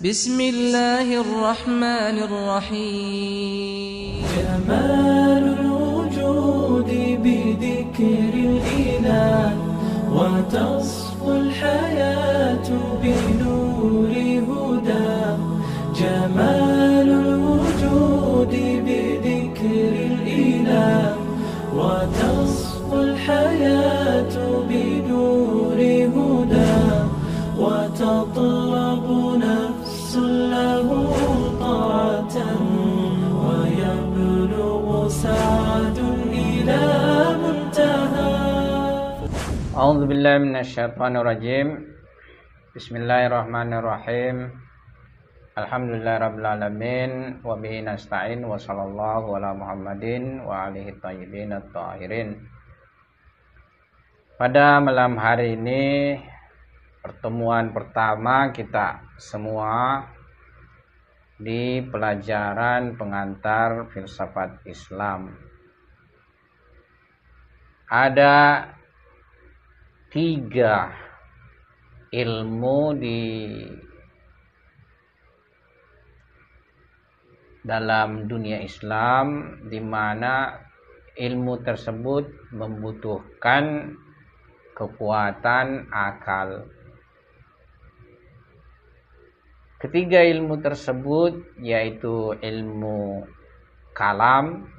بسم الله الرحمن الرحيم. جمال الوجود بذكر الإله، وتصفو الحياة بنور هدى. جمال الوجود بذكر الإله، وتصفو الحياة بنور هدى. وتطلب نفس له طاعة، ويبلغ سعد إلى منتهى. أعوذ بالله من الشيطان الرجيم. بسم الله الرحمن الرحيم. Alhamdulillah rabbil alamin, wa bihi nasta'in, wa sallallahu ala Muhammadin wa alihi thayyibin at-tahirin. Pada malam hari ini, pertemuan pertama kita semua di pelajaran pengantar filsafat Islam. Ada 3 ilmu di dalam dunia Islam, di mana ilmu tersebut membutuhkan kekuatan akal. Ketiga ilmu tersebut yaitu ilmu kalam,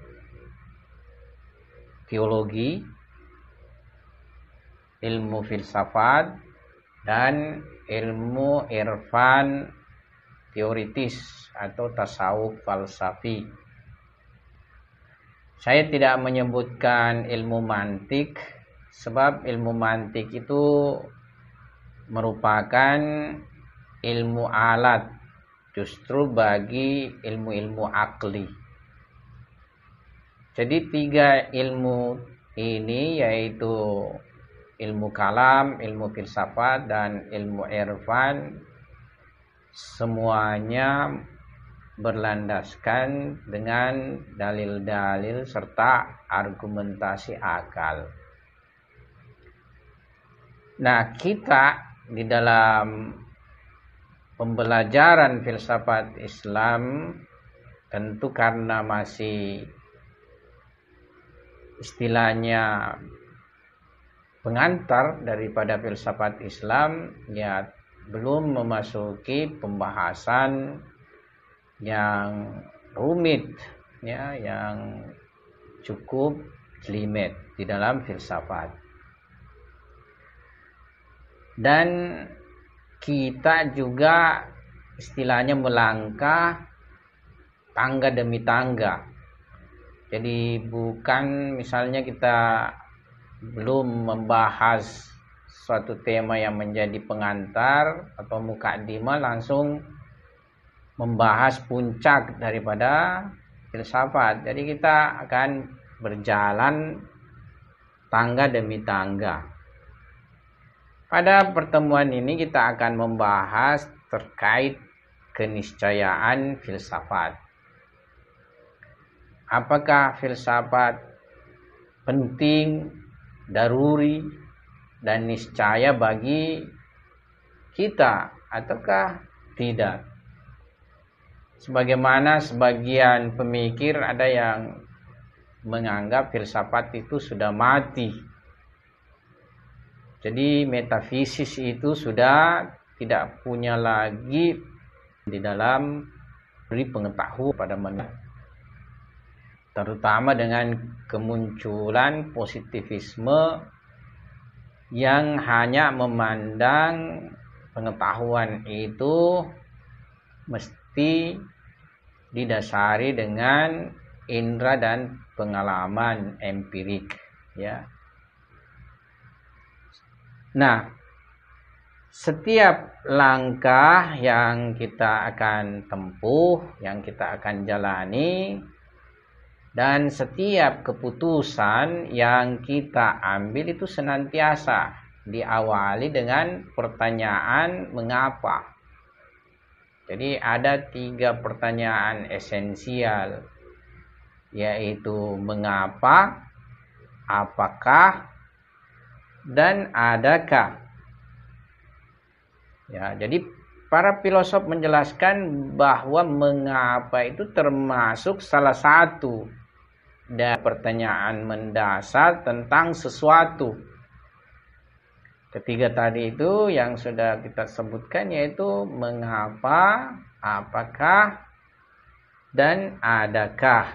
teologi, ilmu filsafat, dan ilmu irfan teoritis atau tasawuf falsafi. Saya tidak menyebutkan ilmu mantik, sebab ilmu mantik itu merupakan ilmu alat justru bagi ilmu-ilmu akli. Jadi 3 ilmu ini yaitu ilmu kalam, ilmu filsafat, dan ilmu irfan, semuanya berlandaskan dengan dalil-dalil serta argumentasi akal. Nah, kita di dalam pembelajaran filsafat Islam tentu karena masih istilahnya pengantar daripada filsafat Islam, ya belum memasuki pembahasan yang rumit, ya, yang cukup jelimet di dalam filsafat. Dan kita juga istilahnya melangkah tangga demi tangga. Jadi bukan misalnya kita belum membahas suatu tema yang menjadi pengantar atau mukaddimah langsung membahas puncak daripada filsafat. Jadi kita akan berjalan tangga demi tangga. Pada pertemuan ini kita akan membahas terkait keniscayaan filsafat. Apakah filsafat penting, daruri, dan niscaya bagi kita ataukah tidak? Sebagaimana sebagian pemikir ada yang menganggap filsafat itu sudah mati. Jadi metafisis itu sudah tidak punya lagi di dalam beri pengetahuan pada manusia. Terutama dengan kemunculan positivisme yang hanya memandang pengetahuan itu mesti didasari dengan indera dan pengalaman empirik, ya. Nah, setiap langkah yang kita akan tempuh, yang kita akan jalani, dan setiap keputusan yang kita ambil itu senantiasa diawali dengan pertanyaan mengapa. Jadi ada 3 pertanyaan esensial, yaitu mengapa, apakah, dan adakah. Ya, jadi para filosof menjelaskan bahwa mengapa itu termasuk salah satu dari pertanyaan mendasar tentang sesuatu. Ketiga tadi itu yang sudah kita sebutkan, yaitu mengapa, apakah, dan adakah.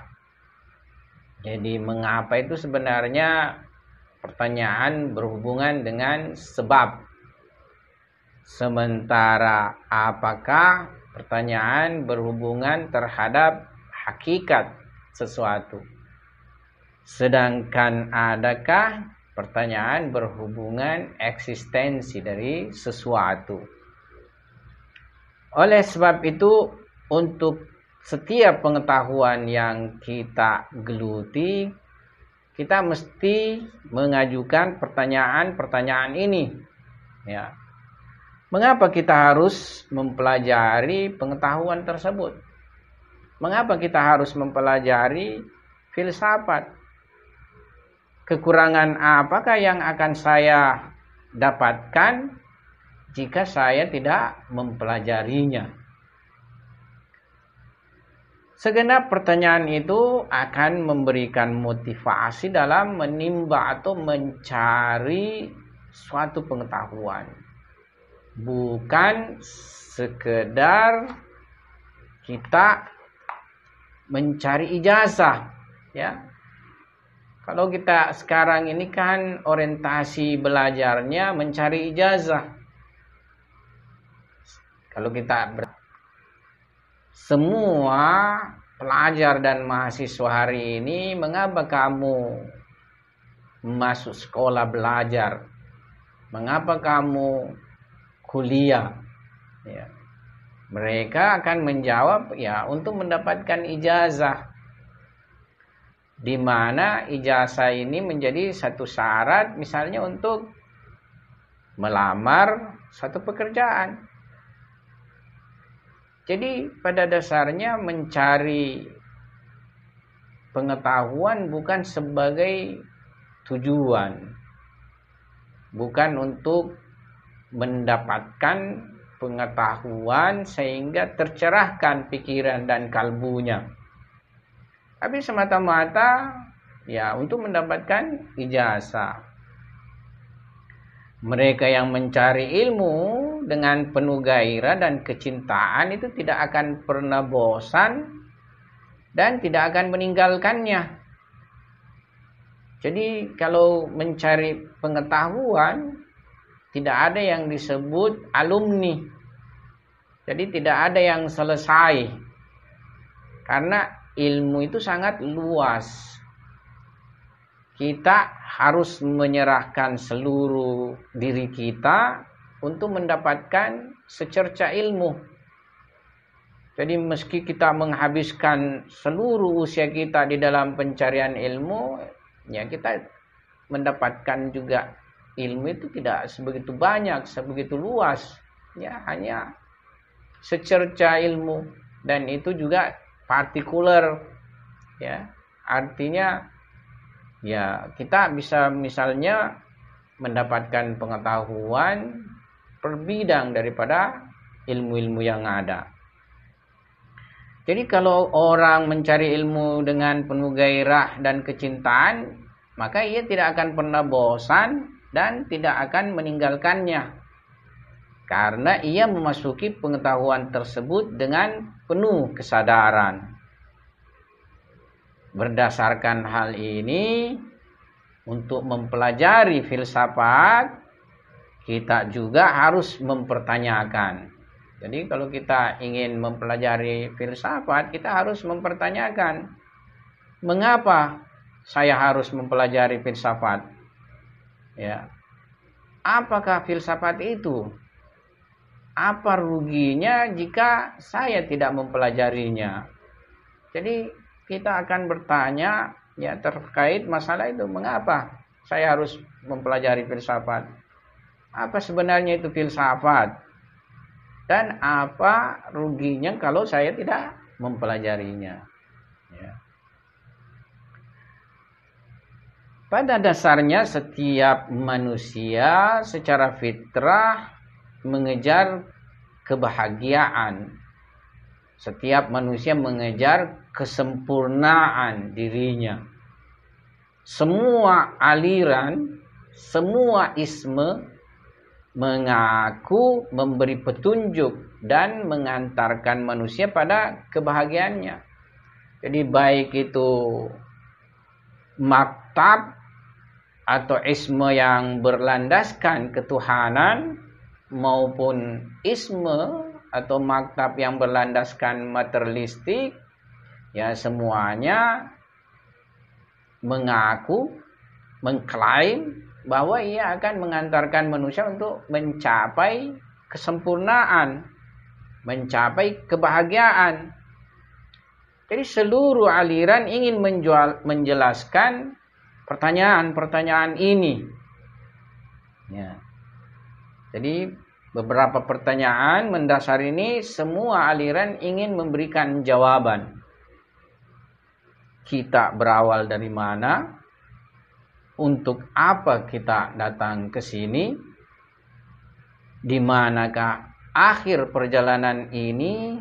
Jadi mengapa itu sebenarnya pertanyaan berhubungan dengan sebab. Sementara apakah pertanyaan berhubungan terhadap hakikat sesuatu. Sedangkan adakah pertanyaan berhubungan eksistensi dari sesuatu. Oleh sebab itu, untuk setiap pengetahuan yang kita geluti, kita mesti mengajukan pertanyaan-pertanyaan ini. Ya. Mengapa kita harus mempelajari pengetahuan tersebut? Mengapa kita harus mempelajari filsafat? Kekurangan apakah yang akan saya dapatkan jika saya tidak mempelajarinya? Segenap pertanyaan itu akan memberikan motivasi dalam menimba atau mencari suatu pengetahuan. Bukan sekedar kita mencari ijazah, ya. Kalau kita sekarang ini kan orientasi belajarnya mencari ijazah. Kalau kita semua pelajar dan mahasiswa hari ini, mengapa kamu masuk sekolah belajar? Mengapa kamu kuliah? Ya. Mereka akan menjawab, ya, untuk mendapatkan ijazah. Di mana ijazah ini menjadi satu syarat misalnya untuk melamar satu pekerjaan. Jadi pada dasarnya mencari pengetahuan bukan sebagai tujuan. Bukan untuk mendapatkan pengetahuan sehingga tercerahkan pikiran dan kalbunya. Tapi semata-mata ya untuk mendapatkan ijazah. Mereka yang mencari ilmu dengan penuh gairah dan kecintaan itu tidak akan pernah bosan dan tidak akan meninggalkannya. Jadi kalau mencari pengetahuan tidak ada yang disebut alumni. Jadi tidak ada yang selesai. Karena ilmu itu sangat luas. Kita harus menyerahkan seluruh diri kita untuk mendapatkan secerca ilmu. Jadi meski kita menghabiskan seluruh usia kita di dalam pencarian ilmu, ya kita mendapatkan juga ilmu itu tidak sebegitu banyak, sebegitu luas. Ya hanya secerca ilmu dan itu juga partikular. Ya, artinya ya kita bisa misalnya mendapatkan pengetahuan per bidang daripada ilmu-ilmu yang ada. Jadi kalau orang mencari ilmu dengan penuh gairah dan kecintaan, maka ia tidak akan pernah bosan dan tidak akan meninggalkannya. Karena ia memasuki pengetahuan tersebut dengan penuh kesadaran. Berdasarkan hal ini, untuk mempelajari filsafat, kita juga harus mempertanyakan. Jadi kalau kita ingin mempelajari filsafat, kita harus mempertanyakan, mengapa saya harus mempelajari filsafat? Ya. Apakah filsafat itu? Apa ruginya jika saya tidak mempelajarinya? Jadi kita akan bertanya ya terkait masalah itu, mengapa saya harus mempelajari filsafat? Apa sebenarnya itu filsafat? Dan apa ruginya kalau saya tidak mempelajarinya? Ya. Pada dasarnya setiap manusia secara fitrah mengejar kebahagiaan. Setiap manusia mengejar kesempurnaan dirinya. Semua aliran, semua isme mengaku memberi petunjuk dan mengantarkan manusia pada kebahagiaannya. Jadi baik itu maktab atau isme yang berlandaskan ketuhanan maupun isme atau maktab yang berlandaskan materialistik, ya semuanya mengaku, mengklaim bahwa ia akan mengantarkan manusia untuk mencapai kesempurnaan, mencapai kebahagiaan. Jadi seluruh aliran ingin menjelaskan pertanyaan-pertanyaan ini. Ya. Jadi beberapa pertanyaan mendasar ini semua aliran ingin memberikan jawaban. Kita berawal dari mana? Untuk apa kita datang ke sini? Di manakah akhir perjalanan ini?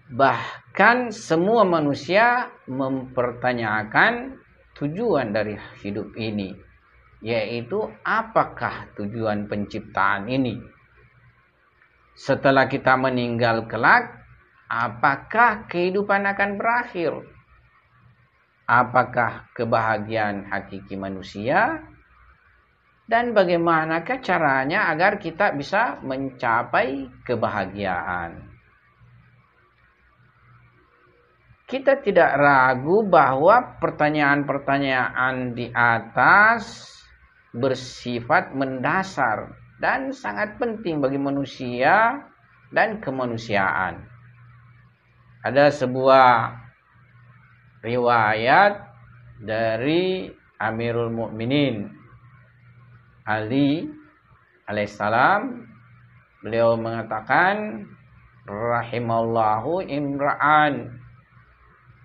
Bahkan semua manusia mempertanyakan tujuan dari hidup ini, yaitu apakah tujuan penciptaan ini? Setelah kita meninggal kelak, apakah kehidupan akan berakhir? Apakah kebahagiaan hakiki manusia? Dan bagaimanakah caranya agar kita bisa mencapai kebahagiaan? Kita tidak ragu bahwa pertanyaan-pertanyaan di atas bersifat mendasar dan sangat penting bagi manusia dan kemanusiaan. Ada sebuah riwayat dari Amirul Mukminin Ali alaihissalam. Beliau mengatakan, rahimallahu imra'an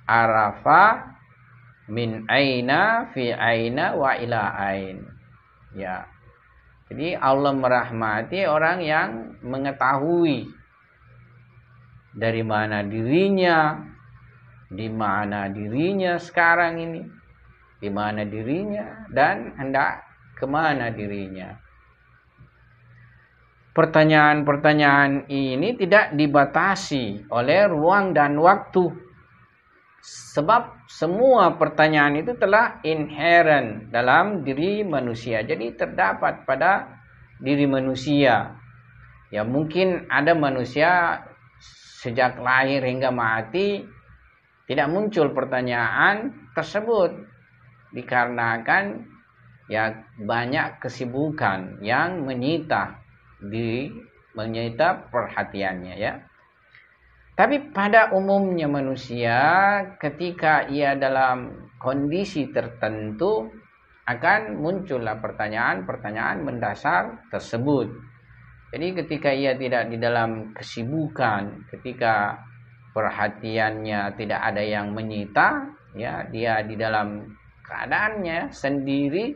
arafa min aina fi aina wa ila ain. Ya. Jadi Allah merahmati orang yang mengetahui dari mana dirinya, di mana dirinya sekarang ini, di mana dirinya dan hendak kemana dirinya. Pertanyaan-pertanyaan ini tidak dibatasi oleh ruang dan waktu. Sebab semua pertanyaan itu telah inherent dalam diri manusia. Jadi terdapat pada diri manusia. Ya mungkin ada manusia sejak lahir hingga mati tidak muncul pertanyaan tersebut. Dikarenakan ya banyak kesibukan yang menyita perhatiannya ya. Tapi pada umumnya manusia ketika ia dalam kondisi tertentu akan muncullah pertanyaan-pertanyaan mendasar tersebut. Jadi ketika ia tidak di dalam kesibukan, ketika perhatiannya tidak ada yang menyita, ya dia di dalam keadaannya sendiri,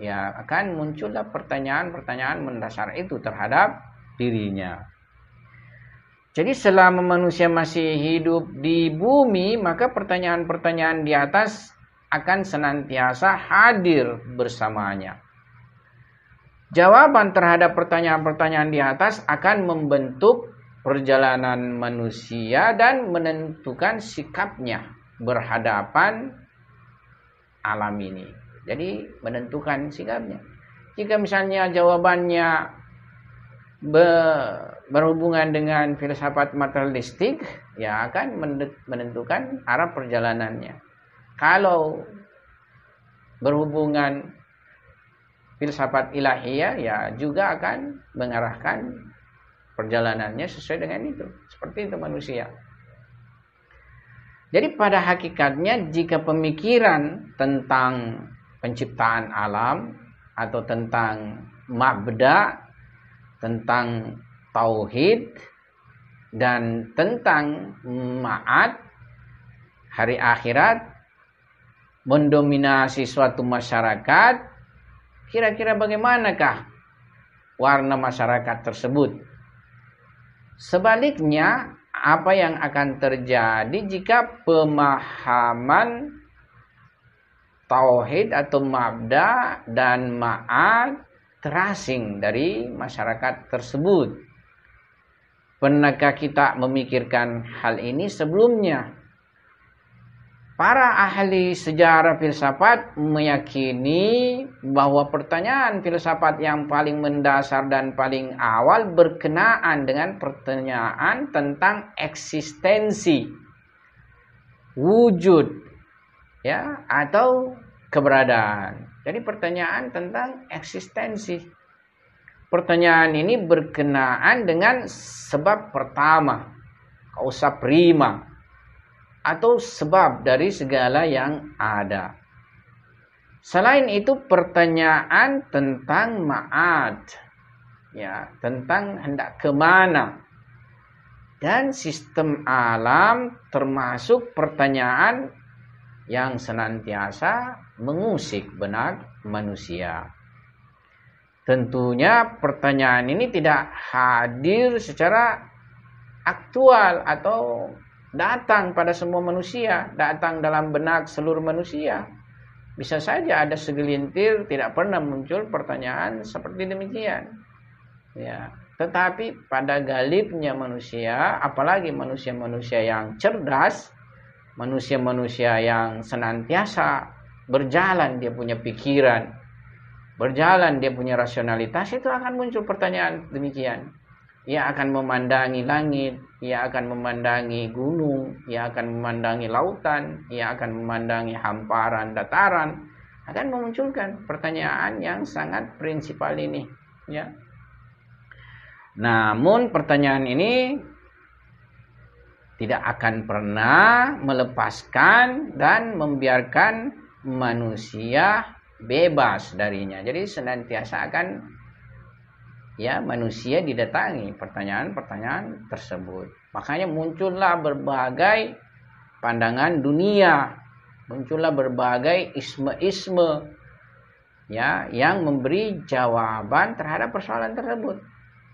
ya akan muncullah pertanyaan-pertanyaan mendasar itu terhadap dirinya. Jadi selama manusia masih hidup di bumi, maka pertanyaan-pertanyaan di atas akan senantiasa hadir bersamanya. Jawaban terhadap pertanyaan-pertanyaan di atas akan membentuk perjalanan manusia dan menentukan sikapnya berhadapan alam ini. Jadi menentukan sikapnya. Jika misalnya jawabannya berhubungan dengan filsafat materialistik, ya akan menentukan arah perjalanannya. Kalau berhubungan filsafat ilahiyah, ya juga akan mengarahkan perjalanannya sesuai dengan itu. Seperti itu manusia. Jadi pada hakikatnya jika pemikiran tentang penciptaan alam atau tentang mabda, tentang tauhid dan tentang ma'ad, hari akhirat mendominasi suatu masyarakat, kira-kira bagaimanakah warna masyarakat tersebut. Sebaliknya, apa yang akan terjadi jika pemahaman tauhid atau mabda dan ma'ad terasing dari masyarakat tersebut? Pernahkah kita memikirkan hal ini sebelumnya? Para ahli sejarah filsafat meyakini bahwa pertanyaan filsafat yang paling mendasar dan paling awal berkenaan dengan pertanyaan tentang eksistensi, wujud, ya, atau keberadaan. Jadi pertanyaan tentang eksistensi. Pertanyaan ini berkenaan dengan sebab pertama, causa prima, atau sebab dari segala yang ada. Selain itu pertanyaan tentang ma'ad, ya, tentang hendak kemana, dan sistem alam, termasuk pertanyaan yang senantiasa mengusik benak manusia. Tentunya pertanyaan ini tidak hadir secara aktual atau datang pada semua manusia, datang dalam benak seluruh manusia. Bisa saja ada segelintir tidak pernah muncul pertanyaan seperti demikian. Ya, tetapi pada galibnya manusia, apalagi manusia-manusia yang cerdas, manusia-manusia yang senantiasa berjalan dia punya pikiran, berjalan dia punya rasionalitas, itu akan muncul pertanyaan demikian. Ia akan memandangi langit, ia akan memandangi gunung, ia akan memandangi lautan, ia akan memandangi hamparan dataran, akan memunculkan pertanyaan yang sangat prinsipal ini, ya. Namun pertanyaan ini tidak akan pernah melepaskan dan membiarkan manusia bebas darinya. Jadi senantiasa akan, ya, manusia didatangi pertanyaan-pertanyaan tersebut. Makanya muncullah berbagai pandangan dunia, muncullah berbagai isme-isme, ya, yang memberi jawaban terhadap persoalan tersebut,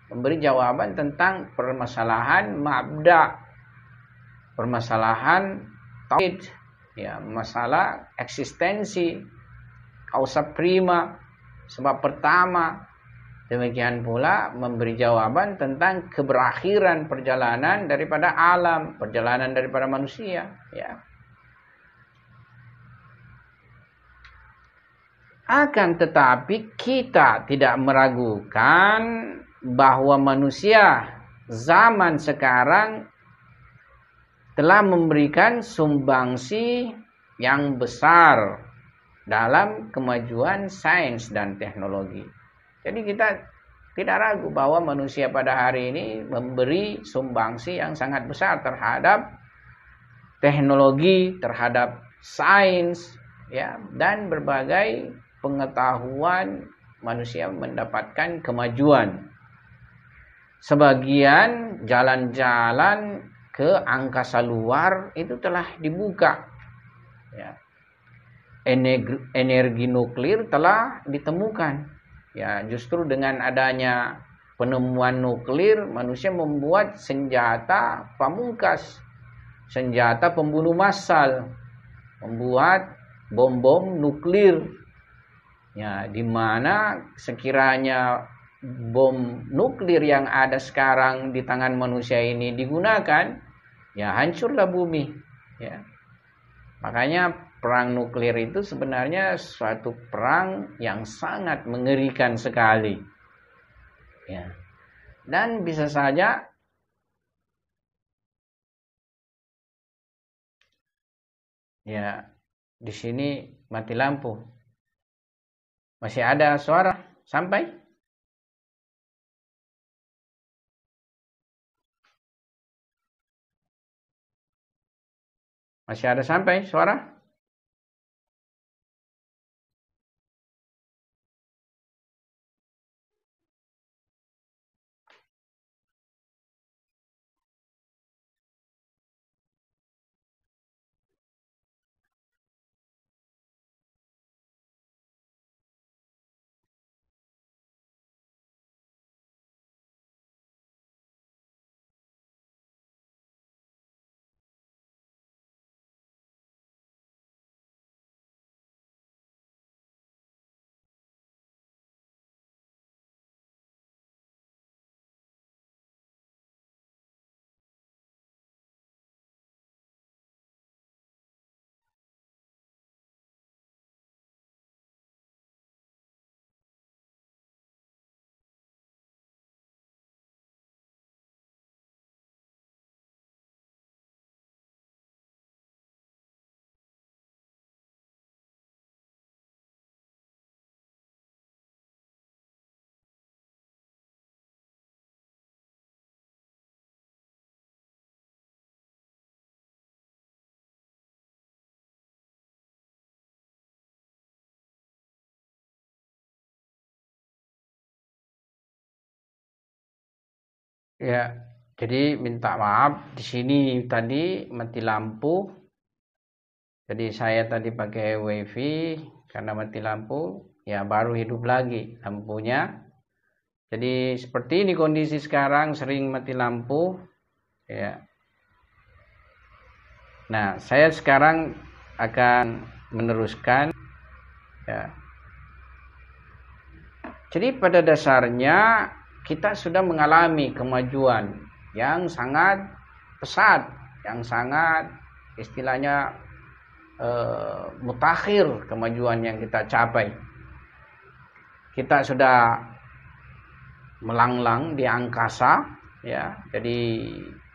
memberi jawaban tentang permasalahan mabda, permasalahan tauhid, ya, masalah eksistensi, causa prima, sebab pertama. Demikian pula memberi jawaban tentang keberakhiran perjalanan daripada alam, perjalanan daripada manusia, ya. Akan tetapi kita tidak meragukan bahwa manusia zaman sekarang telah memberikan sumbangsi yang besar dalam kemajuan sains dan teknologi. Jadi kita tidak ragu bahwa manusia pada hari ini memberi sumbangsi yang sangat besar terhadap teknologi, terhadap sains, ya, dan berbagai pengetahuan manusia mendapatkan kemajuan. Sebagian jalan-jalan ke angkasa luar itu telah dibuka, ya. Energi nuklir telah ditemukan. Ya, justru dengan adanya penemuan nuklir, manusia membuat senjata pamungkas, senjata pembunuh massal, membuat bom-bom nuklir. Ya, di mana sekiranya bom nuklir yang ada sekarang di tangan manusia ini digunakan, ya hancurlah bumi, ya. Makanya perang nuklir itu sebenarnya suatu perang yang sangat mengerikan sekali, ya. Dan bisa saja, ya, di sini mati lampu. Masih ada suara sampai? Masih ada sampai suara? Ya, jadi minta maaf di sini tadi mati lampu. Jadi saya tadi pakai wifi karena mati lampu, ya baru hidup lagi lampunya. Jadi seperti ini kondisi sekarang, sering mati lampu. Ya. Nah, saya sekarang akan meneruskan. Ya. Jadi pada dasarnya kita sudah mengalami kemajuan yang sangat pesat, yang sangat istilahnya mutakhir kemajuan yang kita capai. Kita sudah melanglang di angkasa, ya. Jadi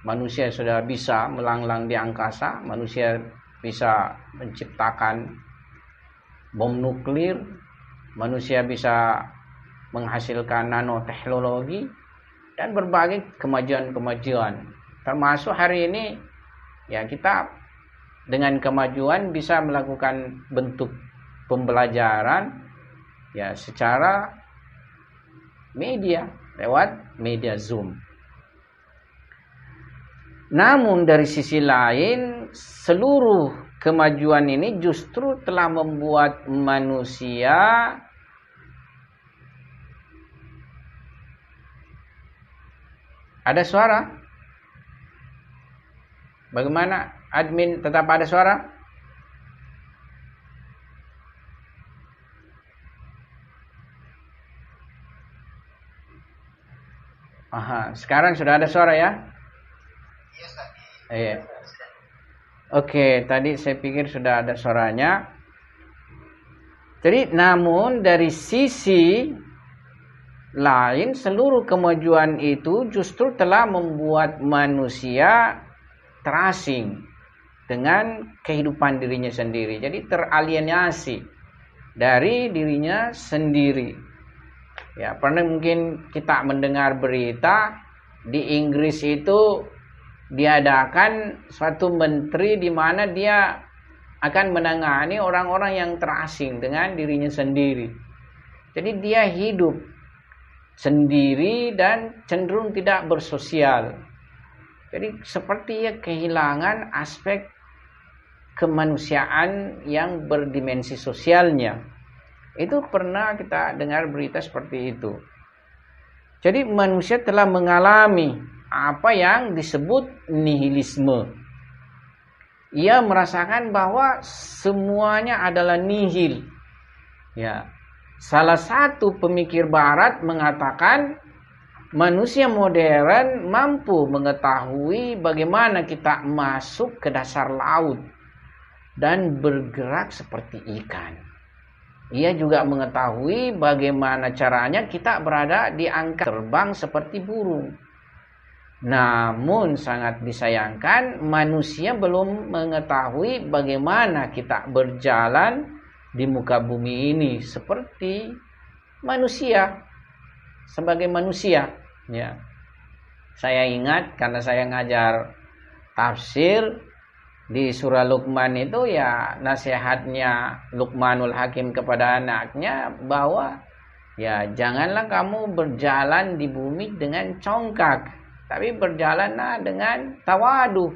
manusia sudah bisa melanglang di angkasa, manusia bisa menciptakan bom nuklir, manusia bisa menghasilkan nanoteknologi dan berbagai kemajuan-kemajuan. Termasuk hari ini ya kita dengan kemajuan bisa melakukan bentuk pembelajaran ya secara media, lewat media Zoom. Namun dari sisi lain, seluruh kemajuan ini justru telah membuat manusia ada suara. Bagaimana admin tetap ada suara? Aha, sekarang sudah ada suara ya? Iya. Oke, tadi saya pikir sudah ada suaranya. Jadi namun dari sisi lain, seluruh kemajuan itu justru telah membuat manusia terasing dengan kehidupan dirinya sendiri. Jadi teralienasi dari dirinya sendiri. Ya, pernah mungkin kita mendengar berita di Inggris itu diadakan suatu menteri di mana dia akan menangani orang-orang yang terasing dengan dirinya sendiri. Jadi dia hidup sendiri dan cenderung tidak bersosial. Jadi seperti ya kehilangan aspek kemanusiaan yang berdimensi sosialnya. Itu pernah kita dengar berita seperti itu. Jadi manusia telah mengalami apa yang disebut nihilisme. Ia merasakan bahwa semuanya adalah nihil. Ya. Salah satu pemikir barat mengatakan manusia modern mampu mengetahui bagaimana kita masuk ke dasar laut dan bergerak seperti ikan. Ia juga mengetahui bagaimana caranya kita berada di angka terbang seperti burung. Namun sangat disayangkan manusia belum mengetahui bagaimana kita berjalan di muka bumi ini seperti manusia, sebagai manusia. Ya. Saya ingat karena saya ngajar tafsir di surah Luqman itu ya nasihatnya Luqmanul Hakim kepada anaknya bahwa ya janganlah kamu berjalan di bumi dengan congkak, tapi berjalanlah dengan tawadu.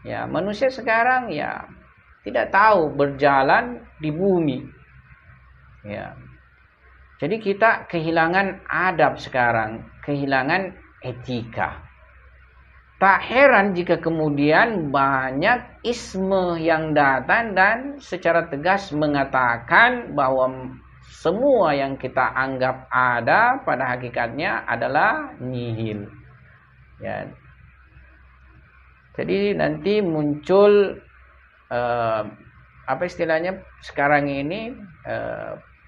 Ya, manusia sekarang ya tidak tahu berjalan di bumi. Ya. Jadi kita kehilangan adab sekarang, kehilangan etika. Tak heran jika kemudian banyak isme yang datang dan secara tegas mengatakan bahwa semua yang kita anggap ada pada hakikatnya adalah nihil. Ya. Jadi nanti muncul apa istilahnya sekarang ini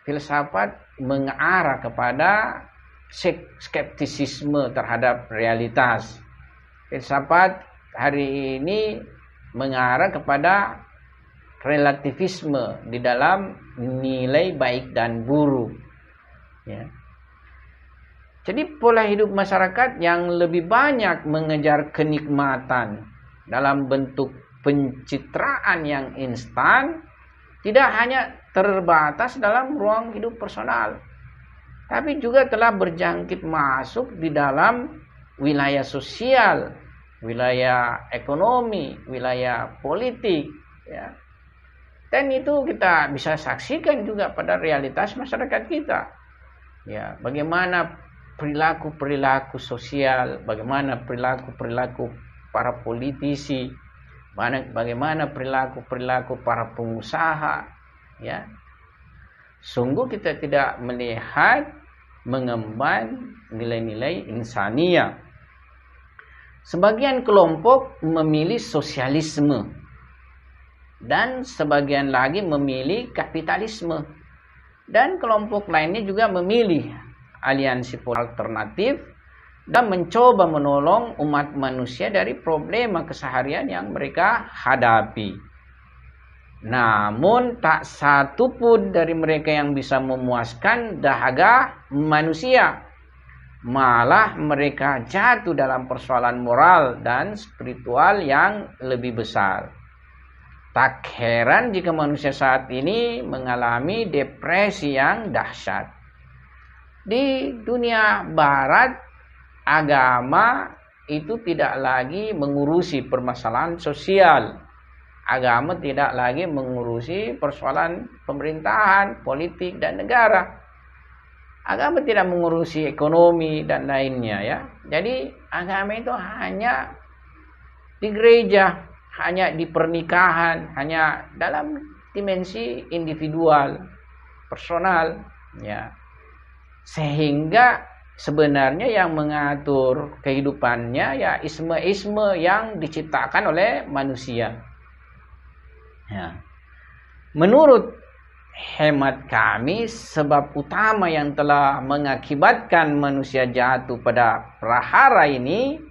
filsafat mengarah kepada skeptisisme terhadap realitas. Filsafat hari ini mengarah kepada relativisme di dalam nilai baik dan buruk. Ya. Jadi pola hidup masyarakat yang lebih banyak mengejar kenikmatan dalam bentuk pencitraan yang instan tidak hanya terbatas dalam ruang hidup personal, tapi juga telah berjangkit masuk di dalam wilayah sosial, wilayah ekonomi, wilayah politik, ya. Dan itu kita bisa saksikan juga pada realitas masyarakat kita. Ya, bagaimana perilaku-perilaku sosial, bagaimana perilaku-perilaku para politisi, bagaimana perilaku-perilaku para pengusaha, ya. Sungguh kita tidak melihat mengemban nilai-nilai insaniah. Sebagian kelompok memilih sosialisme dan sebagian lagi memilih kapitalisme, dan kelompok lainnya juga memilih aliansi alternatif dan mencoba menolong umat manusia dari problema keseharian yang mereka hadapi. Namun tak satu pun dari mereka yang bisa memuaskan dahaga manusia. Malah mereka jatuh dalam persoalan moral dan spiritual yang lebih besar. Tak heran jika manusia saat ini mengalami depresi yang dahsyat. Di dunia barat, agama itu tidak lagi mengurusi permasalahan sosial. Agama tidak lagi mengurusi persoalan pemerintahan, politik, dan negara. Agama tidak mengurusi ekonomi dan lainnya, ya. Jadi agama itu hanya di gereja, hanya di pernikahan, hanya dalam dimensi individual, personal, ya. Sehingga sebenarnya yang mengatur kehidupannya ya isme-isme yang diciptakan oleh manusia. Ya. Menurut hemat kami, sebab utama yang telah mengakibatkan manusia jatuh pada prahara ini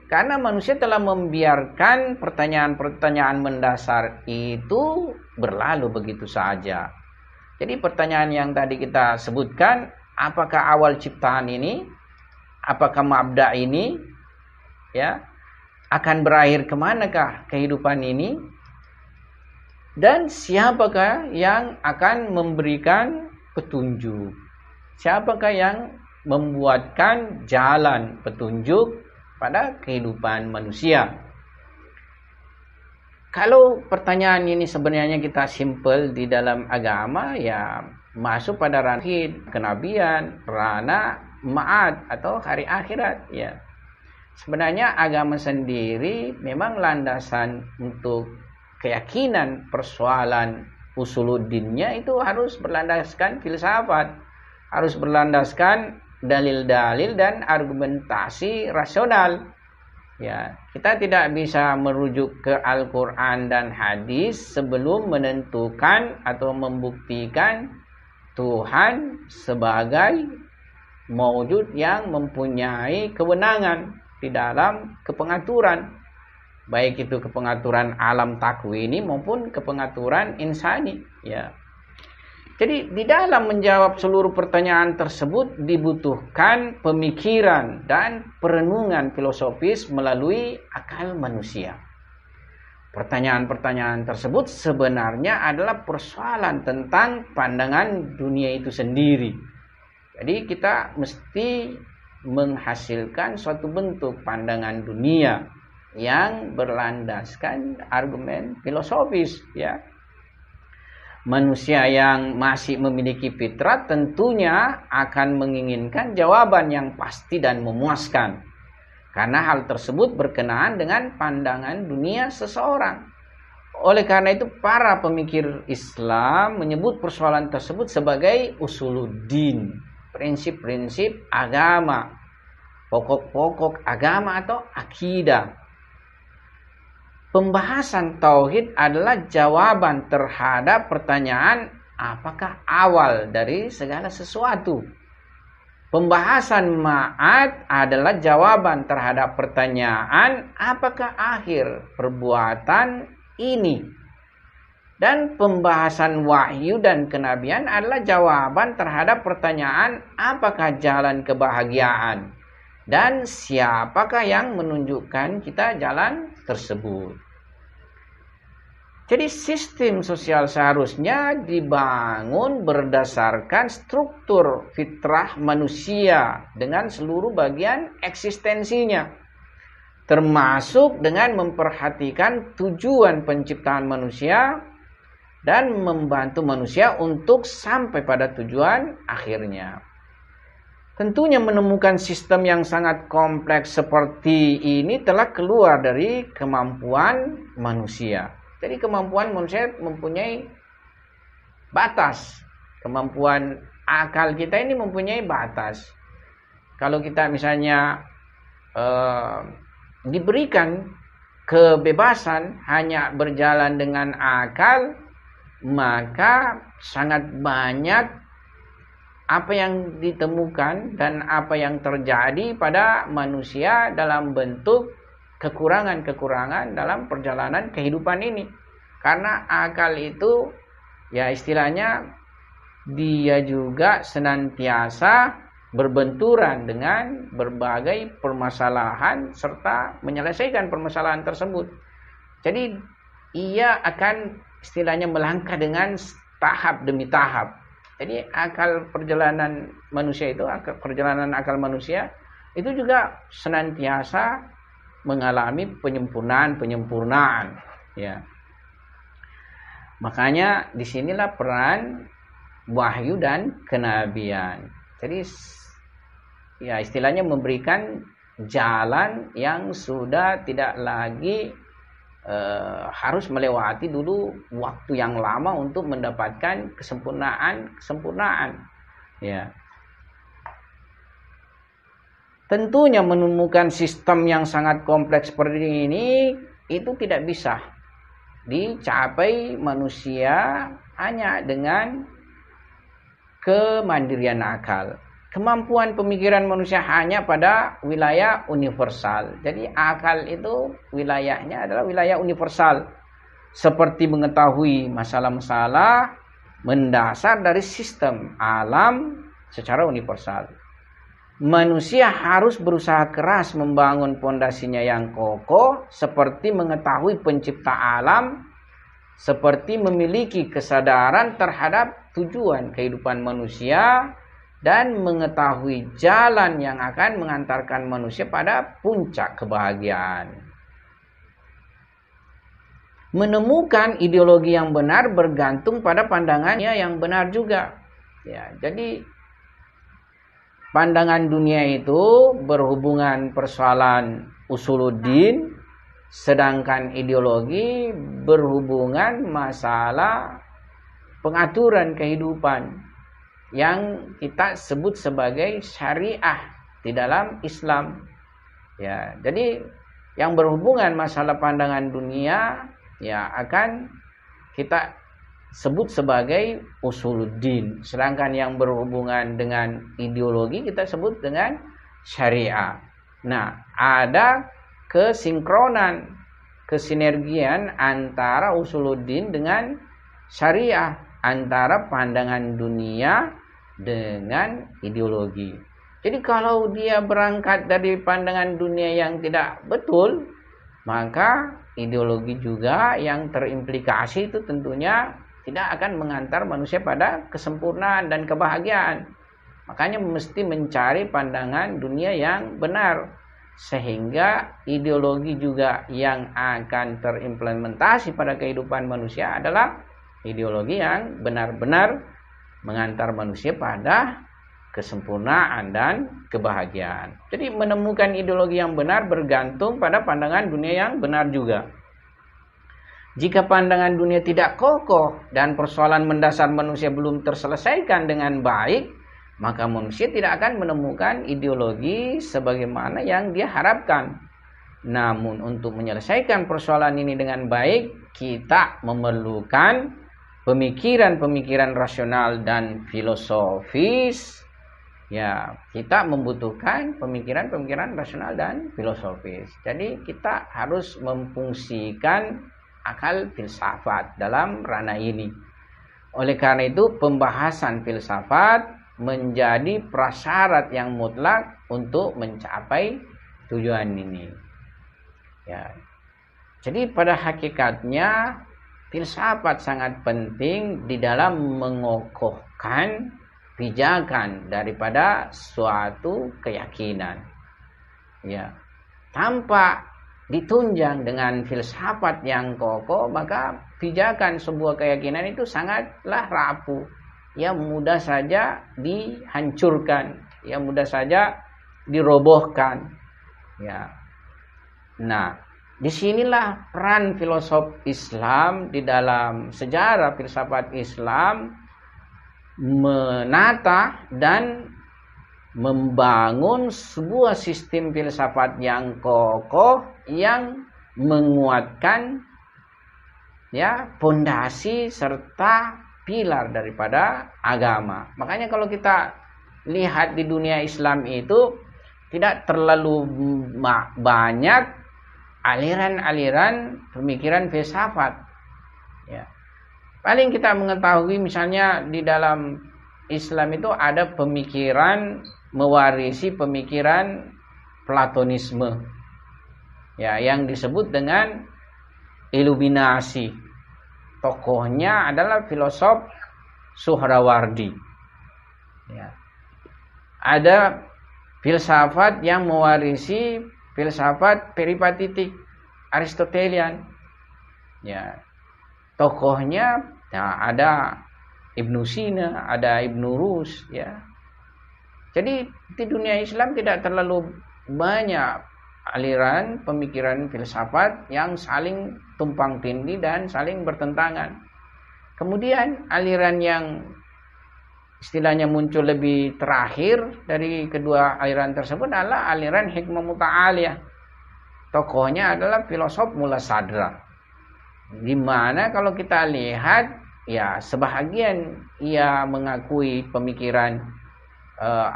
karena manusia telah membiarkan pertanyaan-pertanyaan mendasar itu berlalu begitu saja. Jadi pertanyaan yang tadi kita sebutkan, apakah awal ciptaan ini, apakah mabda ini, ya, akan berakhir kemanakah kehidupan ini? Dan siapakah yang akan memberikan petunjuk? Siapakah yang membuatkan jalan petunjuk pada kehidupan manusia? Kalau pertanyaan ini sebenarnya kita simpel di dalam agama, ya masuk pada ranah kenabian, ranah ma'ad atau hari akhirat, ya. Sebenarnya agama sendiri memang landasan untuk keyakinan persoalan usuluddinnya itu harus berlandaskan filsafat, harus berlandaskan dalil-dalil dan argumentasi rasional. Ya, kita tidak bisa merujuk ke Al-Quran dan hadis sebelum menentukan atau membuktikan Tuhan sebagai maujud yang mempunyai kewenangan di dalam kepengaturan. Baik itu kepengaturan alam takwini maupun kepengaturan insani, ya. Jadi di dalam menjawab seluruh pertanyaan tersebut dibutuhkan pemikiran dan perenungan filosofis melalui akal manusia. Pertanyaan-pertanyaan tersebut sebenarnya adalah persoalan tentang pandangan dunia itu sendiri. Jadi kita mesti menghasilkan suatu bentuk pandangan dunia yang berlandaskan argumen filosofis, ya. Manusia yang masih memiliki fitrat tentunya akan menginginkan jawaban yang pasti dan memuaskan, karena hal tersebut berkenaan dengan pandangan dunia seseorang. Oleh karena itu para pemikir Islam menyebut persoalan tersebut sebagai usuluddin, prinsip-prinsip agama, pokok-pokok agama atau akidah. Pembahasan tauhid adalah jawaban terhadap pertanyaan apakah awal dari segala sesuatu. Pembahasan ma'ad adalah jawaban terhadap pertanyaan apakah akhir perbuatan ini. Dan pembahasan wahyu dan kenabian adalah jawaban terhadap pertanyaan apakah jalan kebahagiaan dan siapakah yang menunjukkan kita jalan tersebut. Jadi sistem sosial seharusnya dibangun berdasarkan struktur fitrah manusia dengan seluruh bagian eksistensinya, termasuk dengan memperhatikan tujuan penciptaan manusia dan membantu manusia untuk sampai pada tujuan akhirnya. Tentunya menemukan sistem yang sangat kompleks seperti ini telah keluar dari kemampuan manusia. Jadi kemampuan manusia mempunyai batas. Kemampuan akal kita ini mempunyai batas. Kalau kita misalnya diberikan kebebasan hanya berjalan dengan akal, maka sangat banyak apa yang ditemukan dan apa yang terjadi pada manusia dalam bentuk kekurangan-kekurangan dalam perjalanan kehidupan ini. Karena akal itu ya istilahnya dia juga senantiasa berbenturan dengan berbagai permasalahan serta menyelesaikan permasalahan tersebut. Jadi ia akan istilahnya melangkah dengan tahap demi tahap. Jadi akal perjalanan manusia itu, perjalanan akal manusia itu juga senantiasa mengalami penyempurnaan, ya. Makanya disinilah peran wahyu dan kenabian. Jadi ya istilahnya memberikan jalan yang sudah tidak lagi harus melewati dulu waktu yang lama untuk mendapatkan kesempurnaan, ya. Tentunya menemukan sistem yang sangat kompleks seperti ini itu tidak bisa dicapai manusia hanya dengan kemandirian akal. Kemampuan pemikiran manusia hanya pada wilayah universal. Jadi akal itu wilayahnya adalah wilayah universal. Seperti mengetahui masalah-masalah mendasar dari sistem alam secara universal. Manusia harus berusaha keras membangun pondasinya yang kokoh, seperti mengetahui pencipta alam, seperti memiliki kesadaran terhadap tujuan kehidupan manusia, dan mengetahui jalan yang akan mengantarkan manusia pada puncak kebahagiaan. Menemukan ideologi yang benar bergantung pada pandangannya yang benar juga. Ya, jadi pandangan dunia itu berhubungan persoalan usuluddin, sedangkan ideologi berhubungan masalah pengaturan kehidupan yang kita sebut sebagai syariah di dalam Islam. Ya, jadi yang berhubungan masalah pandangan dunia ya akan kita sebut sebagai usuluddin, sedangkan yang berhubungan dengan ideologi kita sebut dengan syariah. Nah, ada kesinkronan, kesinergian antara usuluddin dengan syariah, antara pandangan dunia dengan ideologi. Jadi kalau dia berangkat dari pandangan dunia yang tidak betul, maka ideologi juga yang terimplikasi itu tentunya tidak akan mengantar manusia pada kesempurnaan dan kebahagiaan. Makanya mesti mencari pandangan dunia yang benar, sehingga ideologi juga yang akan terimplementasi pada kehidupan manusia adalah ideologi yang benar-benar mengantar manusia pada kesempurnaan dan kebahagiaan. Jadi menemukan ideologi yang benar bergantung pada pandangan dunia yang benar juga. Jika pandangan dunia tidak kokoh dan persoalan mendasar manusia belum terselesaikan dengan baik, maka manusia tidak akan menemukan ideologi sebagaimana yang dia harapkan. Namun untuk menyelesaikan persoalan ini dengan baik, kita memerlukan pemikiran-pemikiran rasional dan filosofis. Ya, kita membutuhkan pemikiran-pemikiran rasional dan filosofis. Jadi kita harus memfungsikan akal filsafat dalam ranah ini. Oleh karena itu, pembahasan filsafat menjadi prasyarat yang mutlak untuk mencapai tujuan ini. Ya. Jadi pada hakikatnya filsafat sangat penting di dalam mengokohkan pijakan daripada suatu keyakinan. Ya, tanpa ditunjang dengan filsafat yang kokoh, maka pijakan sebuah keyakinan itu sangatlah rapuh. Ya, mudah saja dihancurkan, ya mudah saja dirobohkan. Ya. Nah, disinilah peran filosof Islam di dalam sejarah filsafat Islam menata dan membangun sebuah sistem filsafat yang kokoh yang menguatkan ya pondasi serta pilar daripada agama. Makanya kalau kita lihat di dunia Islam itu tidak terlalu banyak aliran-aliran pemikiran filsafat. Ya. Paling kita mengetahui misalnya di dalam Islam itu ada pemikiran mewarisi pemikiran Platonisme. Ya, yang disebut dengan Iluminasi. Tokohnya adalah filosof Suhrawardi. Ya. Ada filsafat yang mewarisi filsafat peripatitik Aristotelian. Ya. Tokohnya ada Ibnu Sina, ada Ibnu Rus, ya. Jadi di dunia Islam tidak terlalu banyak aliran pemikiran filsafat yang saling tumpang tindih dan saling bertentangan. Kemudian aliran yang istilahnya muncul lebih terakhir dari kedua aliran tersebut adalah aliran hikmah muta'aliyah. Tokohnya adalah filosof Mula Sadra. Di mana kalau kita lihat ya sebahagian ia mengakui pemikiran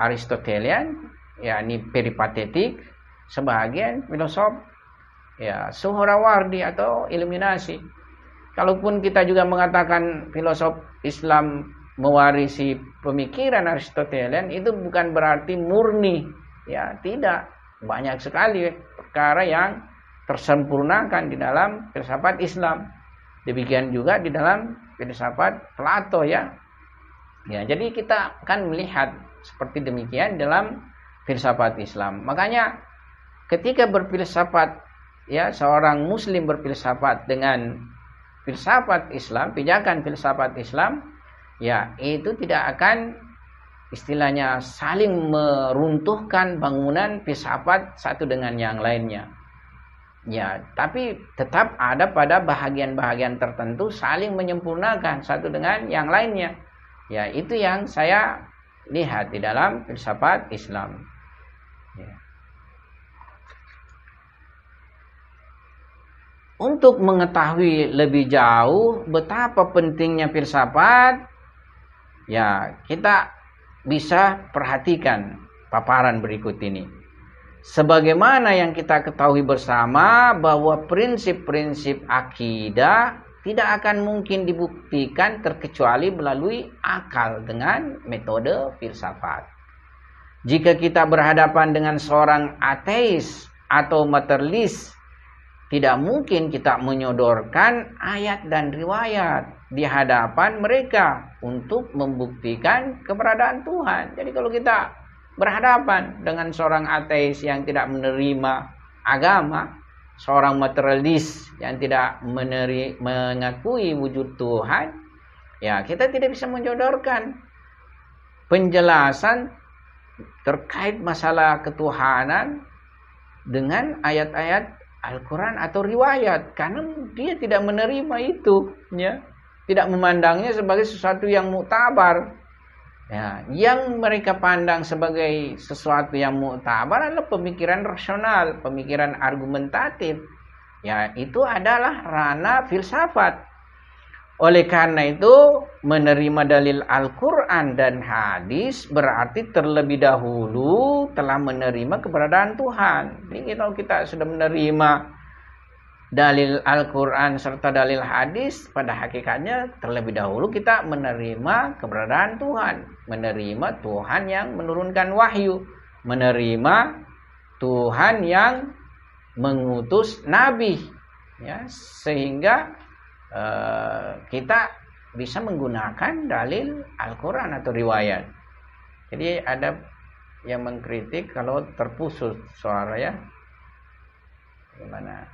Aristotelian, yakni peripatetik, sebagian filosof ya Suhrawardi atau Iluminasi. Kalaupun kita juga mengatakan filosof Islam mewarisi pemikiran Aristotelian, itu bukan berarti murni, ya tidak. Banyak sekali perkara yang tersempurnakan di dalam filsafat Islam. Demikian juga di dalam filsafat Plato, ya. Ya, jadi kita akan melihat seperti demikian dalam filsafat Islam. Makanya ketika berfilsafat, ya seorang muslim berfilsafat dengan filsafat Islam, pijakan filsafat Islam, ya itu tidak akan istilahnya saling meruntuhkan bangunan filsafat satu dengan yang lainnya. Ya, tapi tetap ada pada bahagian-bahagian tertentu saling menyempurnakan satu dengan yang lainnya. Ya, itu yang saya lihat di dalam filsafat Islam. Ya. Untuk mengetahui lebih jauh betapa pentingnya filsafat, ya kita bisa perhatikan paparan berikut ini. Sebagaimana yang kita ketahui bersama bahwa prinsip-prinsip akidah tidak akan mungkin dibuktikan terkecuali melalui akal dengan metode filsafat. Jika kita berhadapan dengan seorang ateis atau materialis, tidak mungkin kita menyodorkan ayat dan riwayat di hadapan mereka untuk membuktikan keberadaan Tuhan. Jadi kalau kita berhadapan dengan seorang ateis yang tidak menerima agama, seorang materialis yang tidak mengakui wujud Tuhan, ya kita tidak bisa menyodorkan penjelasan terkait masalah ketuhanan dengan ayat-ayat Al-Quran atau riwayat, karena dia tidak menerima itu, ya, tidak memandangnya sebagai sesuatu yang muktabar. Ya, yang mereka pandang sebagai sesuatu yang muktabar adalah pemikiran rasional, pemikiran argumentatif. Ya, itu adalah ranah filsafat. Oleh karena itu, menerima dalil Al-Quran dan hadis berarti terlebih dahulu telah menerima keberadaan Tuhan. Jadi kalau kita sudah menerima dalil Al-Quran serta dalil hadis, pada hakikatnya terlebih dahulu kita menerima keberadaan Tuhan, menerima Tuhan yang menurunkan wahyu, menerima Tuhan yang mengutus nabi, ya, sehingga kita bisa menggunakan dalil Al-Quran atau riwayat. Jadi ada yang mengkritik kalau terputus suara ya. Gimana?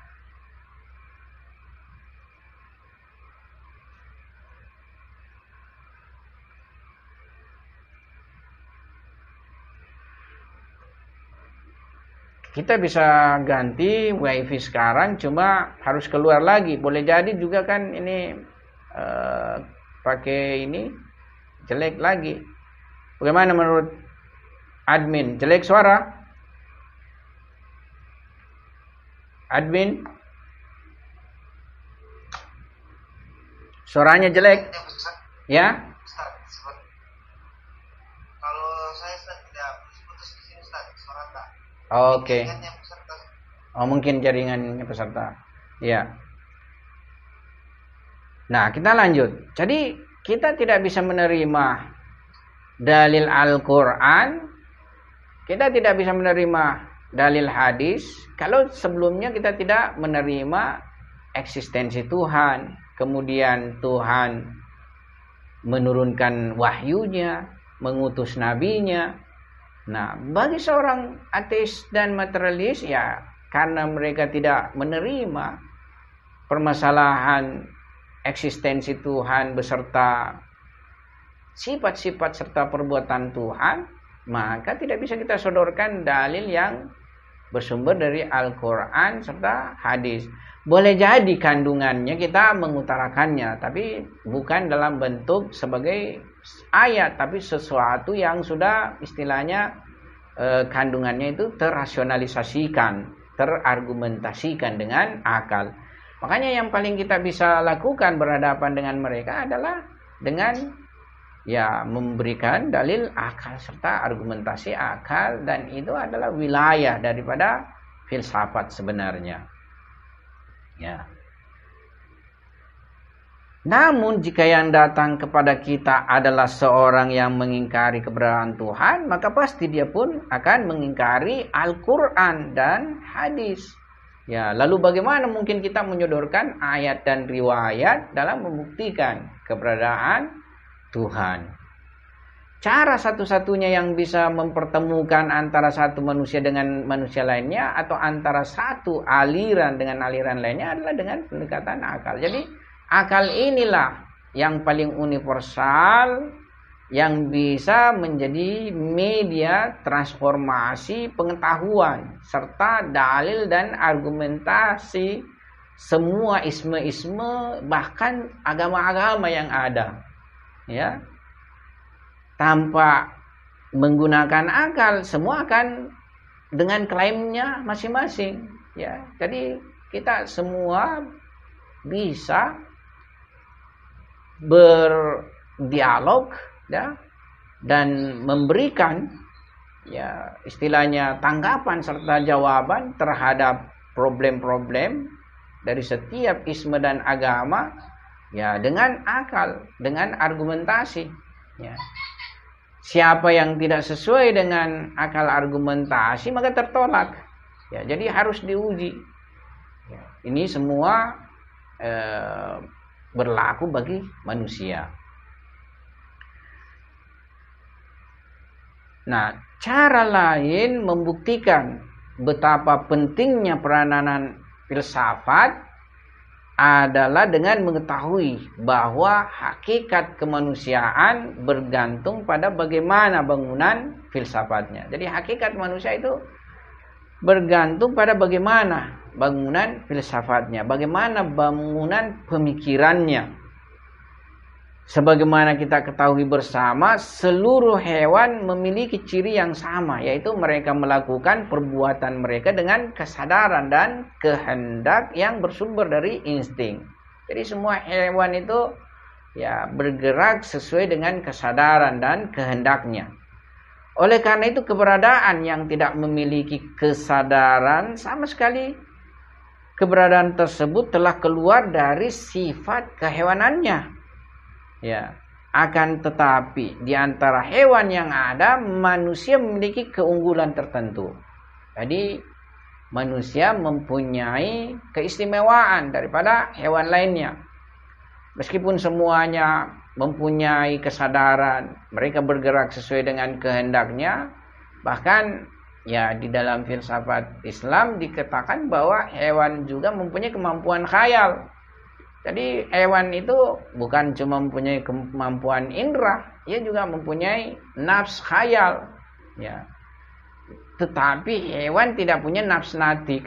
Kita bisa ganti wifi sekarang, cuma harus keluar lagi. Boleh jadi juga kan ini pakai ini jelek lagi. Bagaimana menurut admin? Jelek suara? Admin? Suaranya jelek? Ya? Kalau saya tidak putus di sini, suara tak. Oke. Oh, mungkin jaringannya peserta. Ya. Nah, kita lanjut. Jadi, kita tidak bisa menerima dalil Al-Quran. Kita tidak bisa menerima dalil hadis kalau sebelumnya kita tidak menerima eksistensi Tuhan. Kemudian Tuhan menurunkan wahyunya, mengutus nabinya. Nah, bagi seorang ateis dan materialis, ya karena mereka tidak menerima permasalahan eksistensi Tuhan beserta sifat-sifat serta perbuatan Tuhan, maka tidak bisa kita sodorkan dalil yang bersumber dari Al-Quran serta hadis. Boleh jadi kandungannya kita mengutarakannya, tapi bukan dalam bentuk sebagai ayat, tapi sesuatu yang sudah istilahnya kandungannya itu terrasionalisasikan, terargumentasikan dengan akal. Makanya yang paling kita bisa lakukan berhadapan dengan mereka adalah dengan ya memberikan dalil akal serta argumentasi akal, dan itu adalah wilayah daripada filsafat sebenarnya. Ya. Namun jika yang datang kepada kita adalah seorang yang mengingkari keberadaan Tuhan, maka pasti dia pun akan mengingkari Al-Quran dan hadis. Ya, lalu bagaimana mungkin kita menyodorkan ayat dan riwayat dalam membuktikan keberadaan Tuhan? Cara satu-satunya yang bisa mempertemukan antara satu manusia dengan manusia lainnya, atau antara satu aliran dengan aliran lainnya, adalah dengan pendekatan akal. Jadi akal inilah yang paling universal, yang bisa menjadi media transformasi pengetahuan serta dalil dan argumentasi semua isme-isme, bahkan agama-agama yang ada. Ya. Tanpa menggunakan akal, semua akan dengan klaimnya masing-masing. Ya, jadi kita semua bisa berdialog, ya, dan memberikan ya istilahnya tanggapan serta jawaban terhadap problem-problem dari setiap isme dan agama, ya dengan akal, dengan argumentasi. Ya. Siapa yang tidak sesuai dengan akal argumentasi maka tertolak. Ya, jadi harus diuji. Ya, ini semua berlaku bagi manusia. Nah, cara lain membuktikan betapa pentingnya peranan filsafat adalah dengan mengetahui bahwa hakikat kemanusiaan bergantung pada bagaimana bangunan filsafatnya. Jadi hakikat manusia itu bergantung pada bagaimana bangunan filsafatnya, bagaimana bangunan pemikirannya. Sebagaimana kita ketahui bersama, seluruh hewan memiliki ciri yang sama, yaitu mereka melakukan perbuatan mereka dengan kesadaran dan kehendak yang bersumber dari insting. Jadi semua hewan itu ya bergerak sesuai dengan kesadaran dan kehendaknya. Oleh karena itu keberadaan yang tidak memiliki kesadaran sama sekali, keberadaan tersebut telah keluar dari sifat kehewanannya. Ya, akan tetapi di antara hewan yang ada, manusia memiliki keunggulan tertentu. Jadi manusia mempunyai keistimewaan daripada hewan lainnya. Meskipun semuanya mempunyai kesadaran, mereka bergerak sesuai dengan kehendaknya, bahkan ya di dalam filsafat Islam dikatakan bahwa hewan juga mempunyai kemampuan khayal. Jadi hewan itu bukan cuma mempunyai kemampuan indera, ia juga mempunyai nafs khayal. Ya. Tetapi hewan tidak punya nafs natik.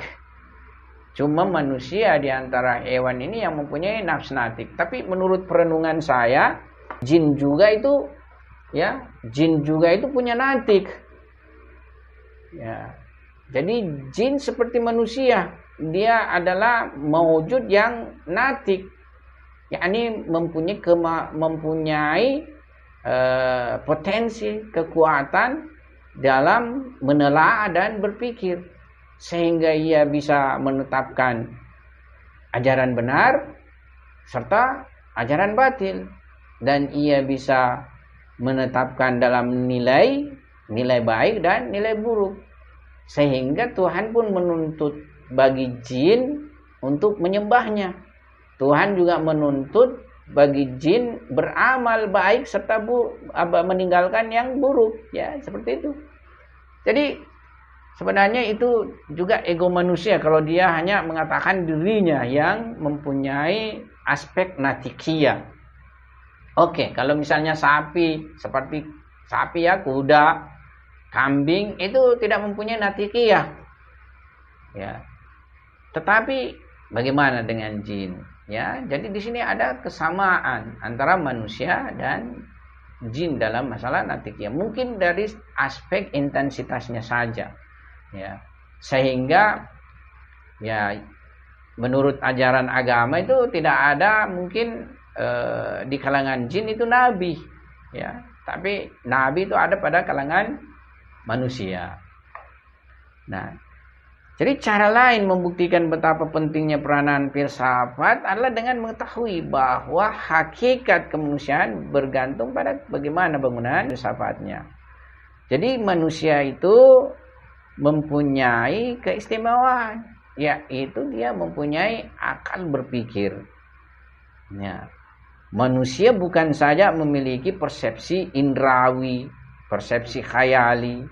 Cuma manusia di antara hewan ini yang mempunyai nafs natik. Tapi menurut perenungan saya, jin juga itu punya natik. Ya. Jadi jin seperti manusia, dia adalah maujud yang natik. yakni mempunyai potensi kekuatan dalam menelaah dan berpikir, sehingga ia bisa menetapkan ajaran benar serta ajaran batil, dan ia bisa menetapkan dalam nilai baik dan nilai buruk, sehingga Tuhan pun menuntut bagi jin untuk menyembahnya. Tuhan juga menuntut bagi jin beramal baik serta meninggalkan yang buruk, ya seperti itu. Jadi sebenarnya itu juga ego manusia kalau dia hanya mengatakan dirinya yang mempunyai aspek natikiyah. Oke, kalau misalnya sapi, seperti sapi ya, kuda, kambing itu tidak mempunyai natikiyah. Ya. Tetapi bagaimana dengan jin? Ya, jadi di sini ada kesamaan antara manusia dan jin dalam masalah natikiyah. Mungkin dari aspek intensitasnya saja. Ya. Sehingga ya menurut ajaran agama itu tidak ada mungkin di kalangan jin itu nabi, ya. Tapi nabi itu ada pada kalangan manusia. Nah, jadi cara lain membuktikan betapa pentingnya peranan filsafat adalah dengan mengetahui bahwa hakikat kemanusiaan bergantung pada bagaimana bangunan filsafatnya. Jadi manusia itu mempunyai keistimewaan, yaitu dia mempunyai akal berpikir. Ya. Manusia bukan saja memiliki persepsi indrawi, persepsi khayali,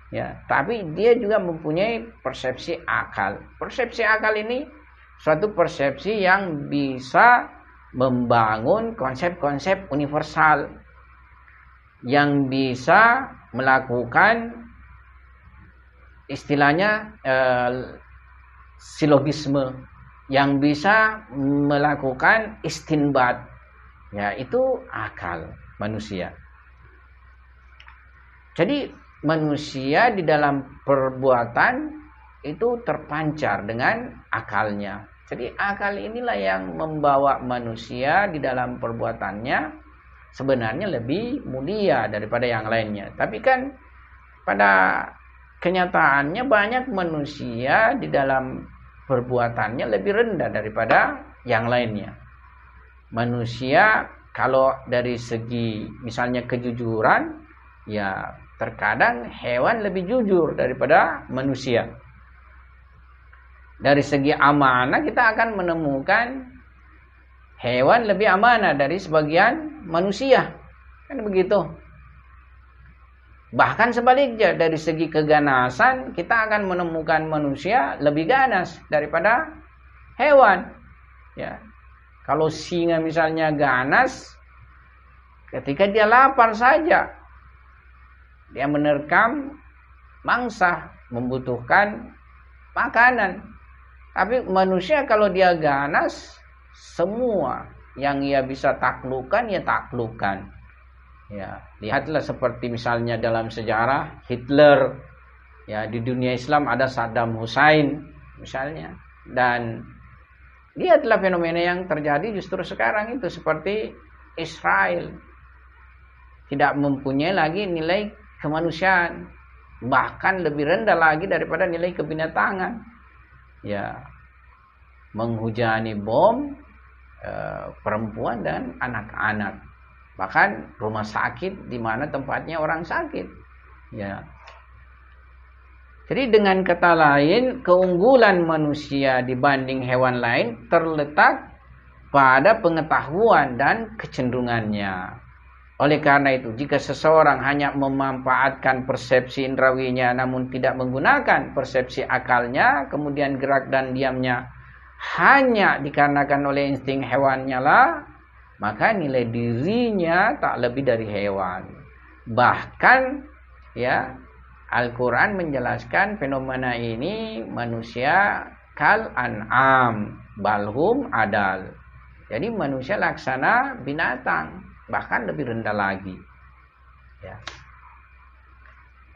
ya, tapi dia juga mempunyai persepsi akal. Persepsi akal ini suatu persepsi yang bisa membangun konsep-konsep universal, yang bisa melakukan istilahnya silogisme, yang bisa melakukan istinbat. Ya, itu akal manusia. Jadi manusia di dalam perbuatan itu terpancar dengan akalnya. Jadi akal inilah yang membawa manusia di dalam perbuatannya sebenarnya lebih mulia daripada yang lainnya. Tapi kan pada kenyataannya banyak manusia di dalam perbuatannya lebih rendah daripada yang lainnya. Manusia kalau dari segi misalnya kejujuran, ya terkadang hewan lebih jujur daripada manusia. Dari segi amanah kita akan menemukan hewan lebih amanah dari sebagian manusia. Kan begitu. Bahkan sebaliknya, dari segi keganasan kita akan menemukan manusia lebih ganas daripada hewan. Ya. Kalau singa misalnya ganas, ketika dia lapar saja, dia menerkam mangsa, membutuhkan makanan. Tapi manusia kalau dia ganas, semua yang ia bisa taklukkan, ya taklukkan. Ya, lihatlah seperti misalnya dalam sejarah Hitler. Ya, di dunia Islam ada Saddam Hussein misalnya. Dan lihatlah fenomena yang terjadi justru sekarang itu, seperti Israel. Tidak mempunyai lagi nilai kemanusiaan, bahkan lebih rendah lagi daripada nilai kebinatangan. Ya, menghujani bom perempuan dan anak-anak, bahkan rumah sakit di mana tempatnya orang sakit. Ya. Jadi dengan kata lain, keunggulan manusia dibanding hewan lain terletak pada pengetahuan dan kecenderungannya. Oleh karena itu, jika seseorang hanya memanfaatkan persepsi indrawinya namun tidak menggunakan persepsi akalnya, kemudian gerak dan diamnya hanya dikarenakan oleh insting hewannya lah, maka nilai dirinya tak lebih dari hewan. Bahkan ya, Al-Quran menjelaskan fenomena ini manusia kal an'am balhum adal. Jadi manusia laksana binatang, bahkan lebih rendah lagi. Ya.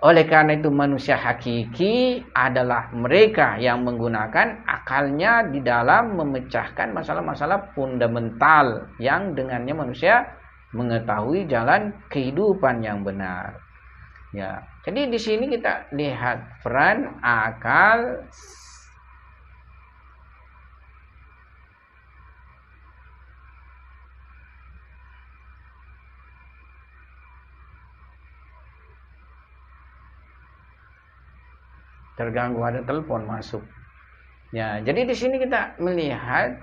Oleh karena itu manusia hakiki adalah mereka yang menggunakan akalnya di dalam memecahkan masalah-masalah fundamental yang dengannya manusia mengetahui jalan kehidupan yang benar. Ya, jadi di sini kita lihat peran akal terganggu, ada telepon masuk. Ya, jadi di sini kita melihat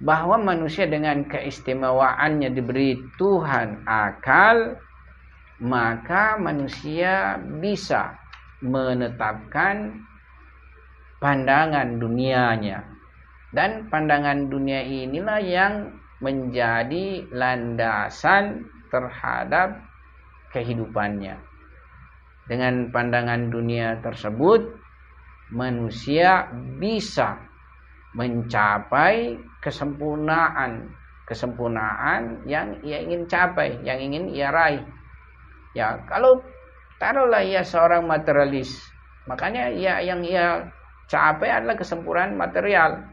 bahwa manusia dengan keistimewaannya diberi Tuhan akal, maka manusia bisa menetapkan pandangan dunianya. Dan pandangan dunia inilah yang menjadi landasan terhadap kehidupannya. Dengan pandangan dunia tersebut, manusia bisa mencapai kesempurnaan yang ia ingin capai, yang ingin ia raih. Ya, kalau taruhlah ia seorang materialis, makanya yang ia capai adalah kesempurnaan material.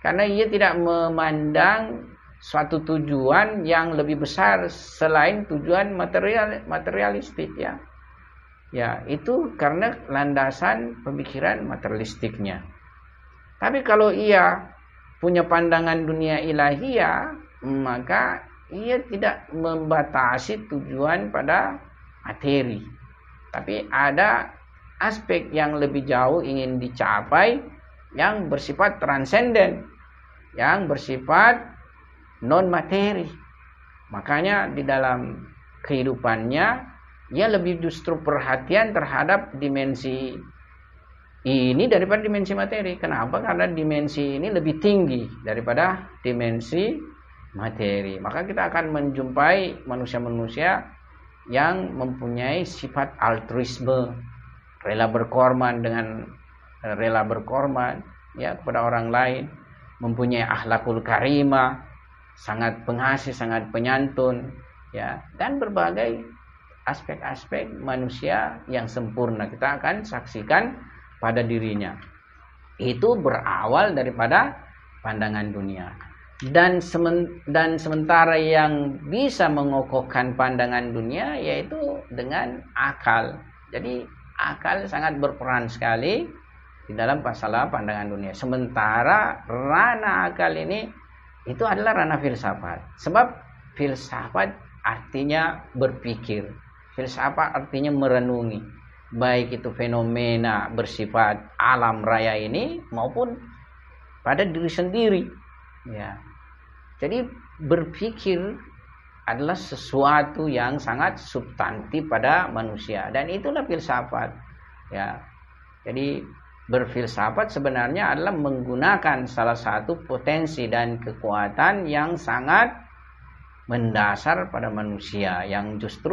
Karena ia tidak memandang suatu tujuan yang lebih besar selain tujuan materialistik ya. Ya, itu karena landasan pemikiran materialistiknya. Tapi kalau ia punya pandangan dunia ilahiyah, maka ia tidak membatasi tujuan pada materi. Tapi ada aspek yang lebih jauh ingin dicapai yang bersifat transenden, yang bersifat non materi. Makanya di dalam kehidupannya ia lebih justru perhatian terhadap dimensi ini daripada dimensi materi. Kenapa? Karena dimensi ini lebih tinggi daripada dimensi materi. Maka kita akan menjumpai manusia-manusia yang mempunyai sifat altruisme, rela berkorban ya kepada orang lain, mempunyai akhlakul karimah, sangat pengasih, sangat penyantun ya, dan berbagai aspek-aspek manusia yang sempurna kita akan saksikan pada dirinya. Itu berawal daripada pandangan dunia. Dan sementara yang bisa mengokohkan pandangan dunia yaitu dengan akal. Jadi akal sangat berperan sekali di dalam masalah pandangan dunia. Sementara ranah akal ini itu adalah ranah filsafat. Sebab filsafat artinya berpikir. Filsafat artinya merenungi, baik itu fenomena bersifat alam raya ini maupun pada diri sendiri. Ya, jadi berpikir adalah sesuatu yang sangat substantif pada manusia dan itulah filsafat. Ya, jadi berfilsafat sebenarnya adalah menggunakan salah satu potensi dan kekuatan yang sangat mendasar pada manusia yang justru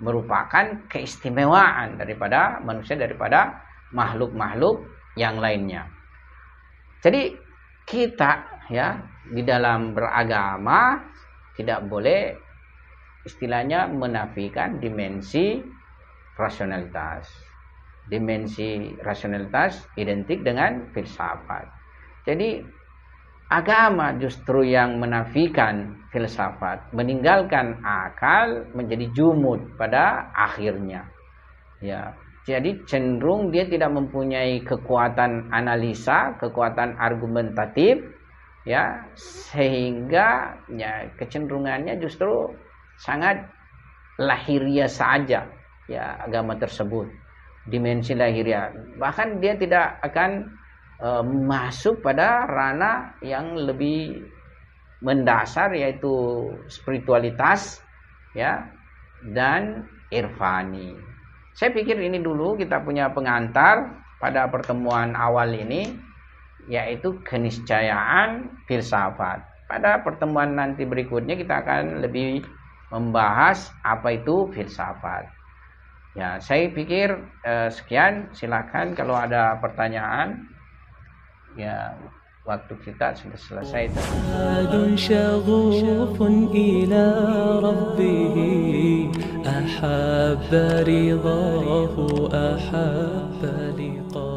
merupakan keistimewaan daripada manusia daripada makhluk-makhluk yang lainnya. Jadi kita ya di dalam beragama tidak boleh istilahnya menafikan dimensi rasionalitas. Dimensi rasionalitas identik dengan filsafat. Jadi agama justru yang menafikan filsafat, meninggalkan akal, menjadi jumud pada akhirnya. Ya, jadi cenderung dia tidak mempunyai kekuatan analisa, kekuatan argumentatif, ya, sehingga ya kecenderungannya justru sangat lahiriah saja, ya agama tersebut, dimensi lahiriah. Bahkan dia tidak akan masuk pada ranah yang lebih mendasar, yaitu spiritualitas ya dan irfani. Saya pikir ini dulu kita punya pengantar pada pertemuan awal ini, yaitu keniscayaan filsafat. Pada pertemuan nanti berikutnya kita akan lebih membahas apa itu filsafat. Ya, saya pikir sekian. Silakan kalau ada pertanyaan. Ya, waktu kita sudah selesai. شغوف إلى ربه أحب رضاه أحب لقاه